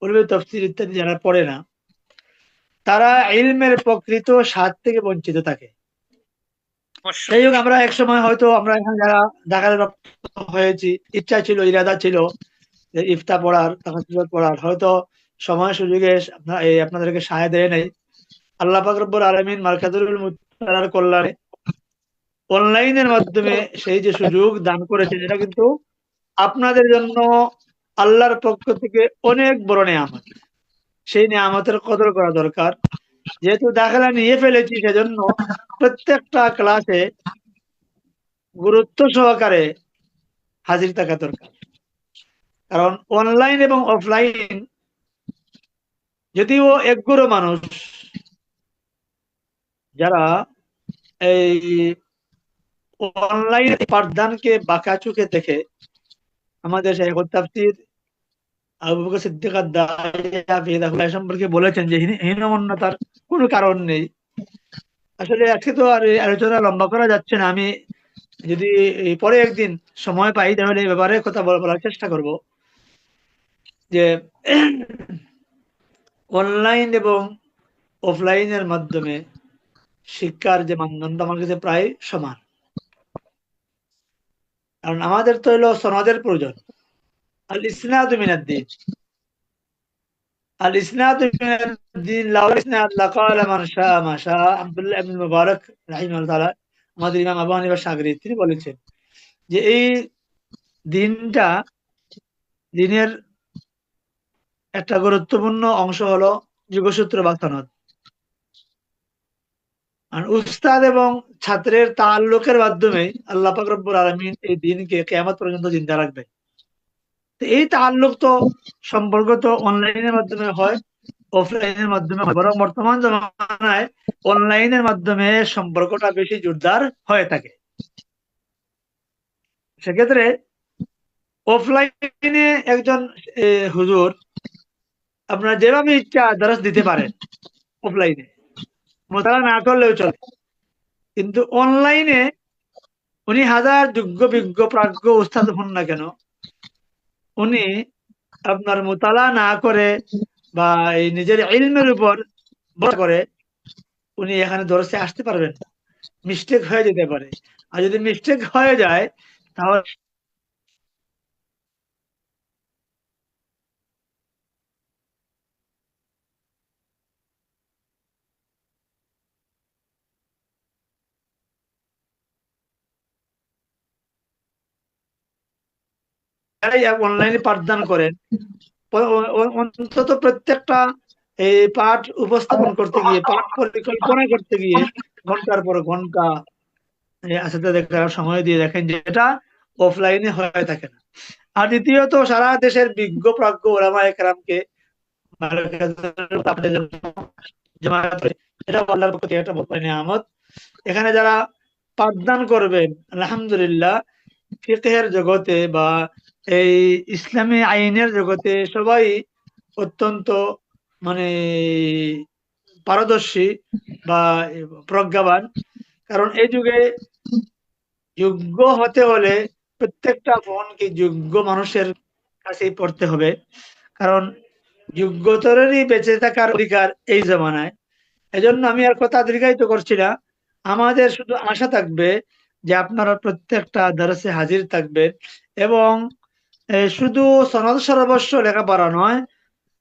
S6: উলুমে তাফসীর ইত্যাদি যারা পড়ে না, তারা ইলমের প্রকৃত স্বাদ থেকে বঞ্চিত থাকে। যাই হোক, আমরা একসময় হয়তো আমরা এখানে যারা ঢাকায় হয়েছি, ইচ্ছা ছিল, ইরাদা ছিল যে ইফতা পড়ার, তাখাসসুসাত পড়ার, হয়তো সময় সুযোগে আপনাদেরকে সায় দেয় নাই। আল্লাহ পাক রব্বুল আলামিন মারকাজুল মুত্তালার কল্যাণে অনলাইনের মাধ্যমে সেই যে সুযোগ দান করেছেন, এটা কিন্তু আপনাদের জন্য আল্লাহর পক্ষ থেকে অনেক বড় নিয়ামত। সেই নিয়ামতের কদর করা দরকার। যেহেতু দাখিলা নিয়ে ফেলেছি, সেজন্য প্রত্যেকটা ক্লাসে গুরুত্ব সহকারে হাজির থাকা দরকার। কারণ অনলাইন এবং অফলাইন, যদিও একগুরো মানুষ যারা এই অনলাইন পাঠদানকে বাঁকা চোখে দেখে, আমাদের শাইখুত তাফসীর আবু বকর সিদ্দিক আদ-দাঈ সম্পর্কে বলেছেন যে হীনমন্যতার কোনো কারণ নেই। আসলে আজকে তো আর এই আলোচনা লম্বা করা যাচ্ছে না। আমি যদি পরে একদিন সময় পাই তাহলে এই ব্যাপারে কথা বলার চেষ্টা করব যে অনলাইন এবং অফলাইনের মাধ্যমে শিক্ষার যে মানদণ্ড আমার কাছে প্রায় সমান। কারণ আমাদের তো হলো সনদের প্রয়োজন। আল ইসনাদু মিনাদ-দ্বীন, আল ইসনাদু মিনাদ-দ্বীন লাউলা ইসনাদ লাকালা মান শাআ মা শাআ। আব্দুল্লাহ ইবনে মুবারক রাহিমাহুল্লাহ তাআলা, আমাদের ইমাম আবু হানিফার শাগরিদ, তিনি বলেছেন যে এই দিনের একটা গুরুত্বপূর্ণ অংশ হলো যোগসূত্র বা সনদ। আর উস্তাদ এবং ছাত্রের তাআল্লুকের মাধ্যমে আল্লাহ পাক রব্বুল আলামিন এই দিনকে কিয়ামত পর্যন্ত জিন্দা রাখবে। তো এই তাআল্লুক তো সম্পর্ক তো অনলাইনের মাধ্যমে হয়, অফলাইনের মাধ্যমে হয়। বরং বর্তমান জমানায় অনলাইনের মাধ্যমে সম্পর্কটা বেশি জোরদার হয়ে থাকে। সেক্ষেত্রে অফলাইনে একজন হুজুর আপনার যেভাবে ইচ্ছা দরস দিতে পারেন, অফলাইনে মোতালা না করলেও চলে। কিন্তু অনলাইনে উনি হাজার যোগ্য বিজ্ঞ প্রাজ্ঞ উস্তাদ হন না কেন, উনি আপনার মোতালা না করে বা এই নিজের ইলমের উপর ভর করে উনি এখানে দরসে আসতে পারবেন না। মিস্টেক হয়ে যেতে পারে। আর যদি মিস্টেক হয়ে যায় তাহলে অনলাইনে পাঠদান করেন, অন্তত প্রত্যেকটা এই পাঠ উপস্থাপন করতে গিয়ে, পাঠ পরিকল্পনা করতে গিয়ে ঘন্টার পর ঘন্টা আসলে দেখার সময় দিয়ে দেখেন, যেটা অফলাইনে হয়ে থাকে না। আর দ্বিতীয়ত, সারা দেশের বিজ্ঞ প্রাজ্ঞ ওলামায়ে কেরামকে এটা আল্লাহর পক্ষ থেকে একটা বড় নিয়ামত। এখানে যারা পাঠদান করবেন, আলহামদুলিল্লাহ, ফিকহের জগতে বা এই ইসলামী আইনের জগতে সবাই অত্যন্ত মানে পারদর্শী বা প্রজ্ঞাবান। কারণ এই যুগে যোগ্য হতে হলে প্রত্যেকটা ফোনকে যোগ্য মানুষের কাছেই পড়তে হবে। কারণ যোগ্যতরেরই বেঁচে থাকার অধিকার এই জমানায়। এজন্য আমি আর কথা দীর্ঘায়িত করছি না। আমাদের শুধু আশা থাকবে যে আপনারা প্রত্যেকটা দরসে হাজির থাকবেন এবং শুধু সনদ সর্বস্ব লেখাপড়া নয়,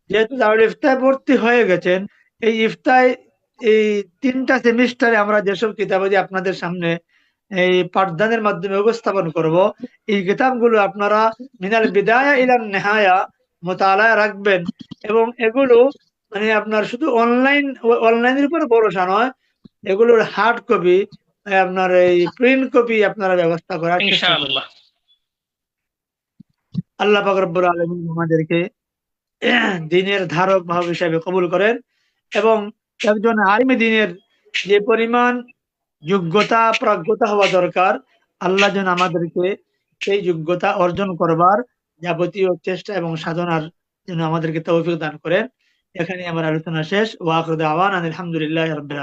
S6: যেহেতু দারুল ইফতায় ভর্তি হয়ে গেছেন, এই ইফতায় এই 3টা সেমিস্টারে আমরা যেসব কিতাবাদি আপনাদের সামনে এই পাঠদানের মাধ্যমে উপস্থাপন করব, এই কিতাবগুলো আপনারা মিনাল বিদায়া ইলান নেহায়া মোতালায় রাখবেন। এবং এগুলো মানে আপনার শুধু অনলাইনের উপর ভরসা নয়, এগুলোর হার্ড কপি, আপনার এই প্রিন্ট কপি আপনারা ব্যবস্থা করার চেষ্টা করবেন।
S4: ইনশাআল্লাহ।
S6: আল্লাহ পাক রব্বুল আলামিন আমাদেরকে দ্বীনের ধারক ভাব হিসাবে কবুল করেন এবং একজন আলিমে দ্বীনের যে পরিমাণ যোগ্যতা প্রাজ্ঞতা হওয়া দরকার, আল্লাহ যেন আমাদেরকে সেই যোগ্যতা অর্জন করবার যাবতীয় চেষ্টা এবং সাধনার জন্য আমাদেরকে তৌফিক দান করেন। এখানে আমার আলোচনা শেষ। ওয়া আখিরু দাওয়ানা আলহামদুলিল্লাহি রাব্বিল আলামিন।